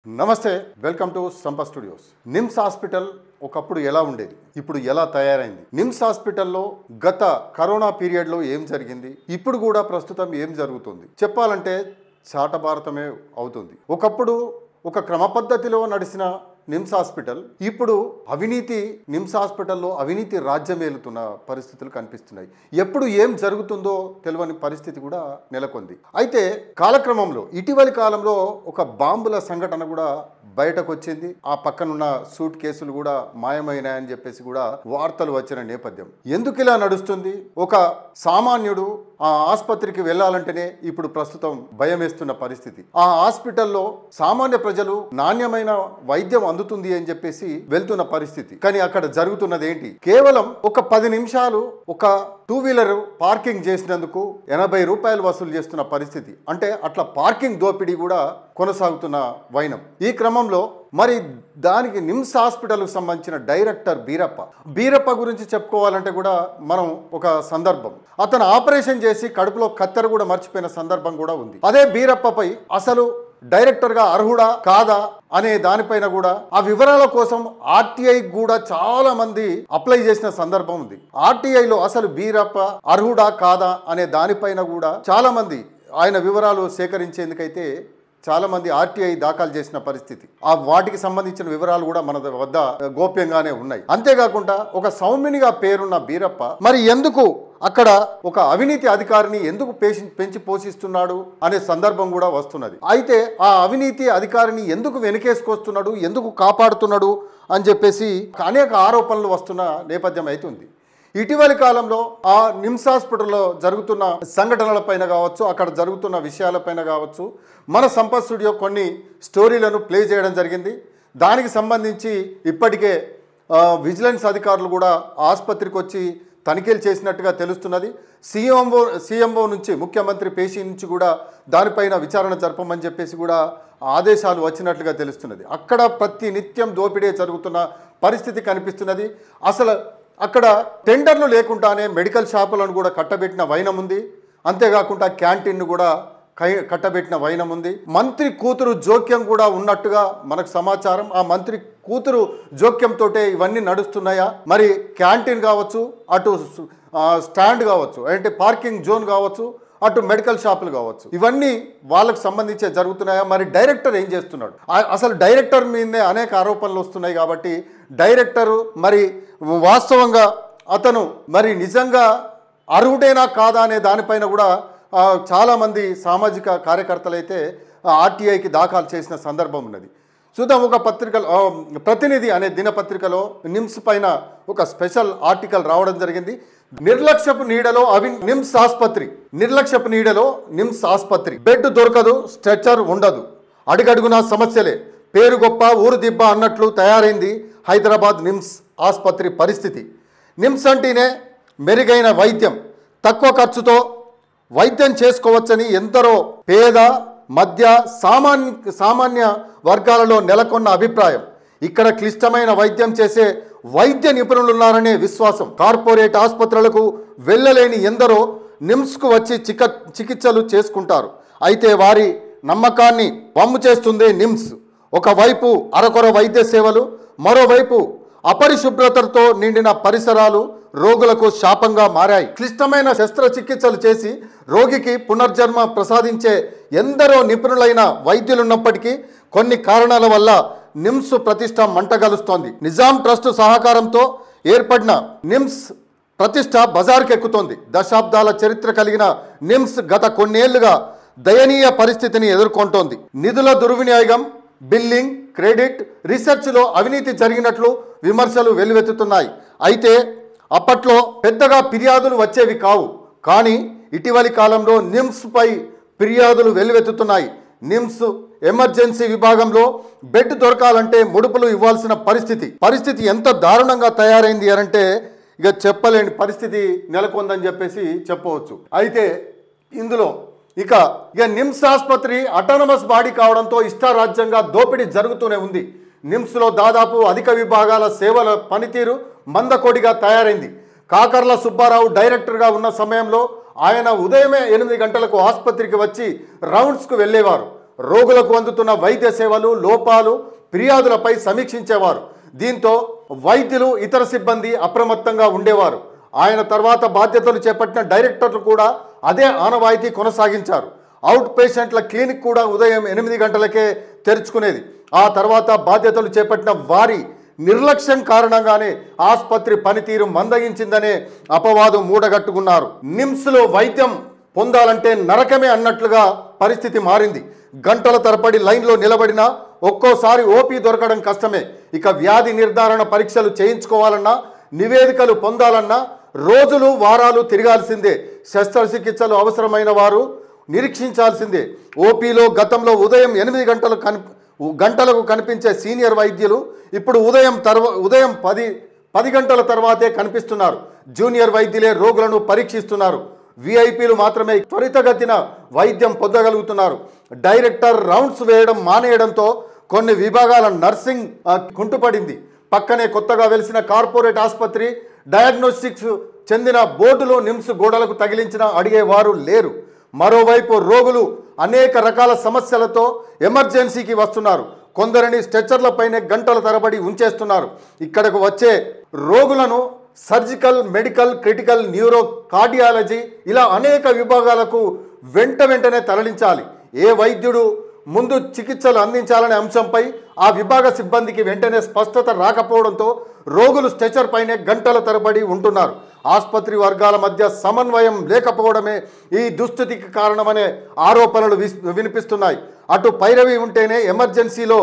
నమస్తే, welcome to Sampa studios. NIMS hospital ఒకప్పుడు ఎలా ఉండేది, ఇప్పుడు ఎలా తయారైంది? నిమ్స్ హాస్పిటల్లో గత కరోనా పీరియడ్లో ఏం జరిగింది, ఇప్పుడు కూడా ప్రస్తుతం ఏం జరుగుతుంది చెప్పాలంటే చాటభారతమే అవుతుంది. ఒకప్పుడు ఒక క్రమ పద్ధతిలో నడిచిన నిమ్స్ హాస్పిటల్ ఇప్పుడు నిమ్స్ హాస్పిటల్లో అవినీతి రాజ్యమేలుతున్న పరిస్థితులు కనిపిస్తున్నాయి. ఎప్పుడు ఏం జరుగుతుందో తెలియని పరిస్థితి కూడా నెలకొంది. అయితే కాలక్రమంలో ఇటీవలి కాలంలో ఒక బాంబుల సంఘటన కూడా బయటకు వచ్చింది. ఆ పక్కనున్న సూట్ కేసులు కూడా మాయమైనాయని చెప్పేసి కూడా వార్తలు వచ్చిన నేపథ్యం. ఎందుకు ఇలా నడుస్తుంది? ఒక సామాన్యుడు ఆ ఆసుపత్రికి వెళ్ళాలంటేనే ఇప్పుడు ప్రస్తుతం భయం వేస్తున్న పరిస్థితి. ఆ హాస్పిటల్లో సామాన్య ప్రజలు నాణ్యమైన వైద్యం అందుతుంది అని చెప్పేసి వెళ్తున్న పరిస్థితి. కానీ అక్కడ జరుగుతున్నది ఏంటి? కేవలం ఒక 10 నిమిషాలు ఒక 2 వీలర్ పార్కింగ్ చేసినందుకు 80 రూపాయలు వసూలు చేస్తున్న పరిస్థితి. అంటే అట్లా పార్కింగ్ దోపిడీ కూడా కొనసాగుతున్న వైనం. ఈ క్రమంలో మరి దానికి నిమ్స్ హాస్పిటల్కి సంబంధించిన డైరెక్టర్ బీరప్ప గురించి చెప్పుకోవాలంటే కూడా మనం ఒక సందర్భం, అతను ఆపరేషన్ చేసి కడుపులో కత్తెర కూడా మర్చిపోయిన సందర్భం కూడా ఉంది. అదే బీరప్పపై అసలు డైరెక్టర్గా అర్హుడా కాదా అనే దానిపైన కూడా ఆ వివరాల కోసం ఆర్టీఐ కూడా చాలా మంది అప్లై చేసిన సందర్భం ఉంది. ఆర్టీఐలో అసలు బీరప్ప అర్హుడా కాదా అనే దానిపైన కూడా చాలా మంది ఆయన వివరాలు సేకరించేందుకైతే చాలా మంది ఆర్టీఐ దాఖలు చేసిన పరిస్థితి. ఆ వాటికి సంబంధించిన వివరాలు కూడా మన వద్ద గోప్యంగానే ఉన్నాయి. అంతేకాకుండా ఒక సౌమ్యునిగా పేరున్న బీరప్ప మరి ఎందుకు అక్కడ ఒక అవినీతి అధికారిని ఎందుకు పెంచి పోషిస్తున్నాడు అనే సందర్భం కూడా వస్తున్నది. అయితే ఆ అవినీతి అధికారిని ఎందుకు వెనకేసుకొస్తున్నాడు, ఎందుకు కాపాడుతున్నాడు అని చెప్పేసి అనేక ఆరోపణలు వస్తున్న నేపథ్యం అవుతుంది. ఇటీవలి కాలంలో ఆ నిమ్స్ హాస్పిటల్లో జరుగుతున్న సంఘటనలపైన కావచ్చు, అక్కడ జరుగుతున్న విషయాలపైన కావచ్చు, మన సంపత్ స్టూడియో కొన్ని స్టోరీలను ప్లే చేయడం జరిగింది. దానికి సంబంధించి ఇప్పటికే విజిలెన్స్ అధికారులు కూడా ఆసుపత్రికి వచ్చి తనిఖీలు చేసినట్టుగా తెలుస్తున్నది. సీఎంఓ నుంచి, ముఖ్యమంత్రి పేషి నుంచి కూడా దానిపైన విచారణ జరపమని చెప్పేసి కూడా ఆదేశాలు వచ్చినట్లుగా తెలుస్తున్నది. అక్కడ ప్రతి నిత్యం దోపిడీ జరుగుతున్న పరిస్థితి కనిపిస్తున్నది. అసలు అక్కడ టెండర్లు లేకుండానే మెడికల్ షాపులను కూడా కట్టబెట్టిన వైనం ఉంది. అంతేకాకుండా క్యాంటీన్ను కూడా కట్టబెట్టిన వైనం ఉంది. మంత్రి కూతురు జోక్యం కూడా ఉన్నట్టుగా మనకు సమాచారం. ఆ మంత్రి కూతురు జోక్యంతో ఇవన్నీ నడుస్తున్నాయా? మరి క్యాంటీన్ కావచ్చు, అటు స్టాండ్ కావచ్చు, అంటే పార్కింగ్ జోన్ కావచ్చు, అటు మెడికల్ షాపులు కావచ్చు, ఇవన్నీ వాళ్ళకు సంబంధించే జరుగుతున్నాయా? మరి డైరెక్టర్ ఏం చేస్తున్నాడు? అసలు డైరెక్టర్ మీదే అనేక ఆరోపణలు వస్తున్నాయి. కాబట్టి డైరెక్టరు మరి వాస్తవంగా అతను మరి నిజంగా అర్హుడేనా కాదా అనే దానిపైన కూడా చాలామంది సామాజిక కార్యకర్తలు అయితే ఆర్టీఐకి దాఖలు చేసిన సందర్భం ఉన్నది. చూద్దాం. ఒక ప్రతినిధి అనే దినపత్రికలో నిమ్స్ పైన ఒక స్పెషల్ ఆర్టికల్ రావడం జరిగింది. నిర్లక్ష్యపు నీడలో నిమ్స్ ఆసుపత్రి, బెడ్ దొరకదు, స్ట్రెచర్ ఉండదు, అడుగడుగునా సమస్యలే, పేరు గొప్ప ఊరు దిబ్బ అన్నట్లు తయారైంది హైదరాబాద్ నిమ్స్ ఆసుపత్రి పరిస్థితి. నిమ్స్ అంటేనే మెరుగైన వైద్యం, తక్కువ ఖర్చుతో వైద్యం చేసుకోవచ్చని ఎందరో పేద, మధ్య, సామాన్య వర్గాలలో నెలకొన్న అభిప్రాయం. ఇక్కడ క్లిష్టమైన వైద్యం చేసే వైద్య నిపుణులున్నారనే విశ్వాసం. కార్పొరేట్ ఆసుపత్రులకు వెళ్ళలేని ఎందరో నిమ్స్కు వచ్చి చికిత్సలు చేసుకుంటారు. అయితే వారి నమ్మకాన్ని వమ్ము చేస్తుంది నిమ్స్. ఒకవైపు అరకొర వైద్య సేవలు, మరోవైపు అపరిశుభ్రతతో నిండిన పరిసరాలు రోగులకు శాపంగా మారాయి. క్లిష్టమైన శస్త్రచికిత్సలు చేసి రోగికి పునర్జన్మ ప్రసాదించే ఎందరో నిపుణులైన వైద్యులున్నప్పటికీ కొన్ని కారణాల వల్ల నిమ్స్ ప్రతిష్ట మంటగలుస్తోంది. నిజాం ట్రస్ట్ సహకారంతో ఏర్పడిన నిమ్స్ ప్రతిష్ట బజార్కెక్కుతోంది. దశాబ్దాల చరిత్ర కలిగిన నిమ్స్ గత కొన్నేళ్లుగా దయనీయ పరిస్థితిని ఎదుర్కొంటోంది. నిధుల దుర్వినియోగం, బిల్లింగ్, క్రెడిట్, రీసెర్చ్లో అవినీతి జరిగినట్లు విమర్శలు వెల్లువెత్తుతున్నాయి. అయితే అప్పట్లో పెద్దగా ఫిర్యాదులు వచ్చేవి కావు. కానీ ఇటీవలి కాలంలో నిమ్స్పై ఫిర్యాదులు వెల్లువెత్తుతున్నాయి. నిమ్స్ ఎమర్జెన్సీ విభాగంలో బెడ్ దొరకాలంటే ముడుపులు ఇవ్వాల్సిన పరిస్థితి ఎంత దారుణంగా తయారైంది అంటే ఇక చెప్పలేని పరిస్థితి నెలకొందని చెప్పేసి చెప్పవచ్చు. అయితే ఇందులో ఇక నిమ్స్ ఆసుపత్రి అటానమస్ బాడీ కావడంతో ఇష్టారాజ్యంగా దోపిడీ జరుగుతూనే ఉంది. నిమ్స్లో దాదాపు అధిక విభాగాల సేవల పనితీరు మందకొడిగా తయారైంది. కాకర్ల సుబ్బారావు డైరెక్టర్గా ఉన్న సమయంలో ఆయన ఉదయమే 8 గంటలకు ఆసుపత్రికి వచ్చి రౌండ్స్కు వెళ్ళేవారు. రోగులకు అందుతున్న వైద్య సేవలు, లోపాలు, ఫిర్యాదులపై సమీక్షించేవారు. దీంతో వైద్యులు, ఇతర సిబ్బంది అప్రమత్తంగా ఉండేవారు. ఆయన తర్వాత బాధ్యతలు చేపట్టిన డైరెక్టర్లు కూడా అదే ఆనవాయితీ కొనసాగించారు. అవుట్ పేషెంట్ల క్లినిక్ కూడా ఉదయం 8 గంటలకే తెరుచుకునేది. ఆ తర్వాత బాధ్యతలు చేపట్టిన వారి నిర్లక్ష్యం కారణంగానే ఆసుపత్రి పనితీరు మందగించిందనే అపవాదు మూడగట్టుకున్నారు. నిమ్స్లో వైద్యం పొందాలంటే నరకమే అన్నట్లుగా పరిస్థితి మారింది. గంటల తరబడి లైన్లో నిలబడినా ఒక్కోసారి ఓపీ దొరకడం కష్టమే. ఇక వ్యాధి నిర్ధారణ పరీక్షలు చేయించుకోవాలన్నా, నివేదికలు పొందాలన్నా రోజులు, వారాలు తిరగాల్సిందే. శస్త్రచికిత్సలు అవసరమైన వారు నిరీక్షించాల్సిందే. ఓపీలో గతంలో ఉదయం 8 గంటలకు కనిపించే సీనియర్ వైద్యులు ఇప్పుడు ఉదయం 10 గంటల తర్వాతే కనిపిస్తున్నారు. జూనియర్ వైద్యులే రోగులను పరీక్షిస్తున్నారు. విఐపీలు మాత్రమే త్వరితగతిన వైద్యం పొందగలుగుతున్నారు. డైరెక్టర్ రౌండ్స్ వేయడం మానేయడంతో కొన్ని విభాగాల నర్సింగ్ కుంటుపడింది. పక్కనే కొత్తగా వెలిసిన కార్పొరేట్ ఆసుపత్రి డయాగ్నోస్టిక్స్ చెందిన బోర్డులో నిమ్స్ గోడలకు తగిలించిన అడిగేవారు లేరు. మరోవైపు రోగులు అనేక రకాల సమస్యలతో ఎమర్జెన్సీకి వస్తున్నారు. కొందరిని స్ట్రెచ్చర్లపైనే గంటల తరబడి ఉంచేస్తున్నారు. ఇక్కడకు వచ్చే రోగులను surgical, medical, critical, neuro, cardiology ఇలా అనేక విభాగాలకు వెంటనే తరలించాలి. ఏ వైద్యుడు ముందు చికిత్సలు అందించాలనే అంశంపై ఆ విభాగ సిబ్బందికి వెంటనే స్పష్టత రాకపోవడంతో రోగులు స్ట్రెచర్ పైనే గంటల తరబడి ఉంటున్నారు. ఆసుపత్రి వర్గాల మధ్య సమన్వయం లేకపోవడమే ఈ దుస్థితికి కారణమనే ఆరోపణలు వినిపిస్తున్నాయి. అటు పైరవి ఉంటేనే ఎమర్జెన్సీలో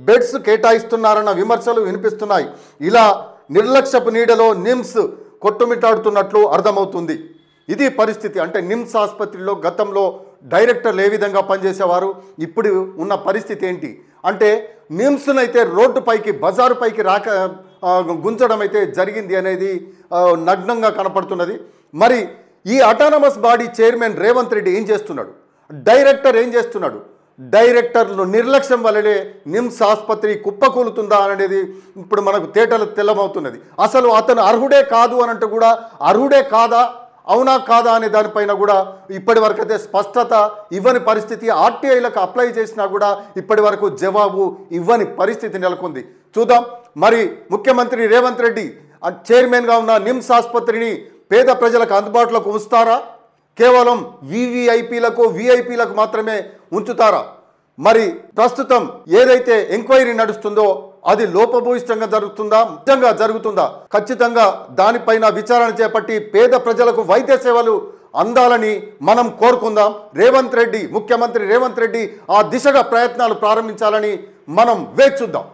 బెడ్స్ కేటాయిస్తున్నారన్న విమర్శలు వినిపిస్తున్నాయి. ఇలా నిర్లక్ష్యపు నీడలో నిమ్స్ కొట్టుమిట్టాడుతున్నట్లు అర్థమవుతుంది. ఇది పరిస్థితి. అంటే నిమ్స్ ఆసుపత్రిలో గతంలో డైరెక్టర్లు ఏ విధంగా పనిచేసేవారు, ఇప్పుడు ఉన్న పరిస్థితి ఏంటి అంటే నిమ్స్నైతే రోడ్డుపైకి, బజారు పైకి గుంజడం అయితే జరిగింది అనేది నగ్నంగా కనపడుతున్నది. మరి ఈ autonomous body chairman Revanth Reddy ఏం చేస్తున్నాడు, డైరెక్టర్ ఏం చేస్తున్నాడు? డైరెక్టర్లు నిర్లక్ష్యం వల్లనే నిమ్స్ ఆసుపత్రి కుప్పకూలుతుందా అనేది ఇప్పుడు మనకు తెల్లమవుతున్నది. అసలు అతను అర్హుడే కాదు అనంటూ కూడా అర్హుడే కాదా, అవునా కాదా అనే దానిపైన కూడా ఇప్పటి వరకు అయితే స్పష్టత ఇవ్వని పరిస్థితి. ఆర్టీఐలకు అప్లై చేసినా కూడా ఇప్పటి వరకు జవాబు ఇవ్వని పరిస్థితి నెలకొంది. చూద్దాం మరి ముఖ్యమంత్రి రేవంత్ రెడ్డి చైర్మన్గా ఉన్న నిమ్స్ ఆసుపత్రిని పేద ప్రజలకు అందుబాటులోకి ఉంచుతారా, కేవలం విఐపీలకు మాత్రమే ఉంచుతారా? మరి ప్రస్తుతం ఏదైతే ఎంక్వైరీ నడుస్తుందో అది లోపభూయిష్టంగా జరుగుతుందా, నిజంగా జరుగుతుందా? ఖచ్చితంగా దానిపైన విచారణ చేపట్టి పేద ప్రజలకు వైద్య సేవలు అందాలని మనం కోరుకుందాం. ముఖ్యమంత్రి రేవంత్ రెడ్డి ఆ దిశగా ప్రయత్నాలు ప్రారంభించాలని మనం వేచి చూద్దాం.